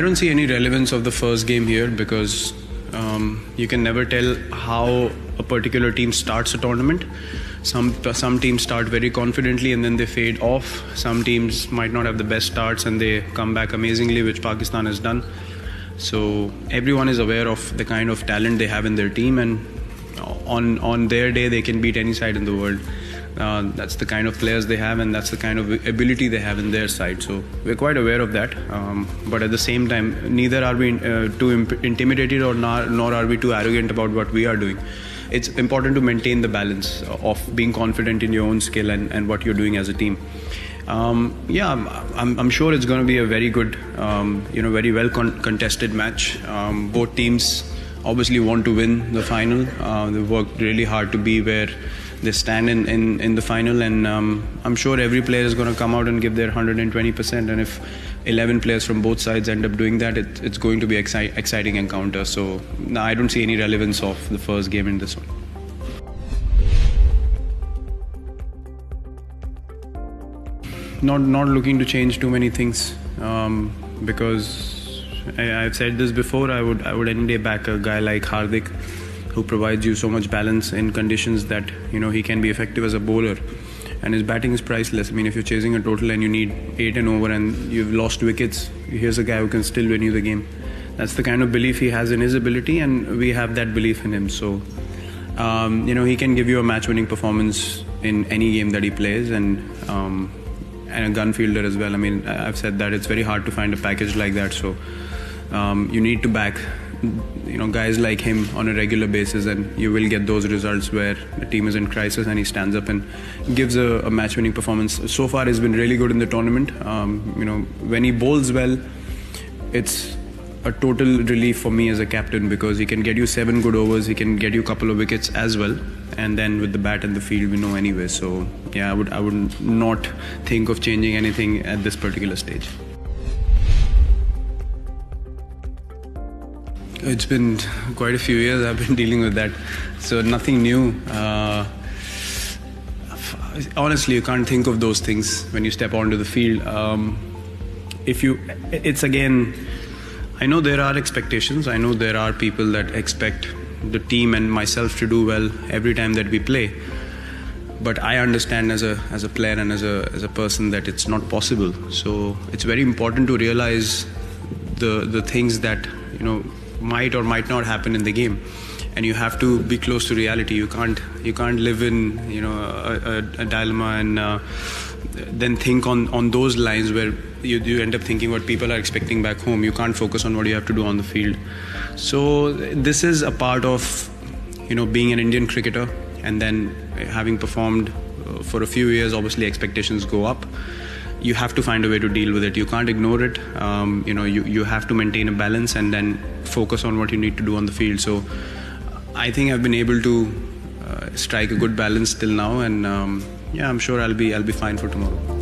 I don't see any relevance of the first game here because you can never tell how a particular team starts a tournament. Some teams start very confidently and then they fade off. Some teams might not have the best starts and they come back amazingly, which Pakistan has done. So everyone is aware of the kind of talent they have in their team, and on their day they can beat any side in the world. That's the kind of players they have, and that's the kind of ability they have in their side. So we're quite aware of that. But at the same time, neither are we too intimidated nor are we too arrogant about what we are doing. It's important to maintain the balance of being confident in your own skill and what you're doing as a team. I'm sure it's going to be a very good, very well contested match. Both teams obviously want to win the final. They've worked really hard to be where they stand in the final, and I'm sure every player is going to come out and give their 120%, and if 11 players from both sides end up doing that, it's going to be exciting encounter. So no, I don't see any relevance of the first game in this one. Not looking to change too many things, because I've said this before. I would any day back a guy like Hardik, who provides you so much balance in conditions that he can be effective as a bowler, and his batting is priceless. I mean, if you're chasing a total and you need 8 and over and you've lost wickets, here's a guy who can still win you the game. That's the kind of belief he has in his ability, and we have that belief in him. So he can give you a match-winning performance in any game that he plays, and a gun fielder as well. I mean, I've said that it's very hard to find a package like that. So you need to back guys like him on a regular basis, and you will get those results where the team is in crisis and he stands up and gives a match-winning performance. So far he's been really good in the tournament. When he bowls well, it's a total relief for me as a captain, because he can get you 7 good overs, he can get you a couple of wickets as well, and then with the bat and the field we know anyway. So yeah, I would not think of changing anything at this particular stage. It's been quite a few years I've been dealing with that, so nothing new. Honestly, you can't think of those things when you step onto the field. I know there are expectations. I know there are people that expect the team and myself to do well every time that we play. But I understand as a player and as a person that it's not possible. So it's very important to realize the things that might or might not happen in the game, and you have to be close to reality. You can't live in a dilemma and then think on those lines where you end up thinking what people are expecting back home. You can't focus on what you have to do on the field. So this is a part of being an Indian cricketer, and then having performed for a few years, obviously expectations go up. You have to find a way to deal with it. You can't ignore it. You have to maintain a balance and then focus on what you need to do on the field. So I think I've been able to strike a good balance till now, and I'm sure I'll be fine for tomorrow.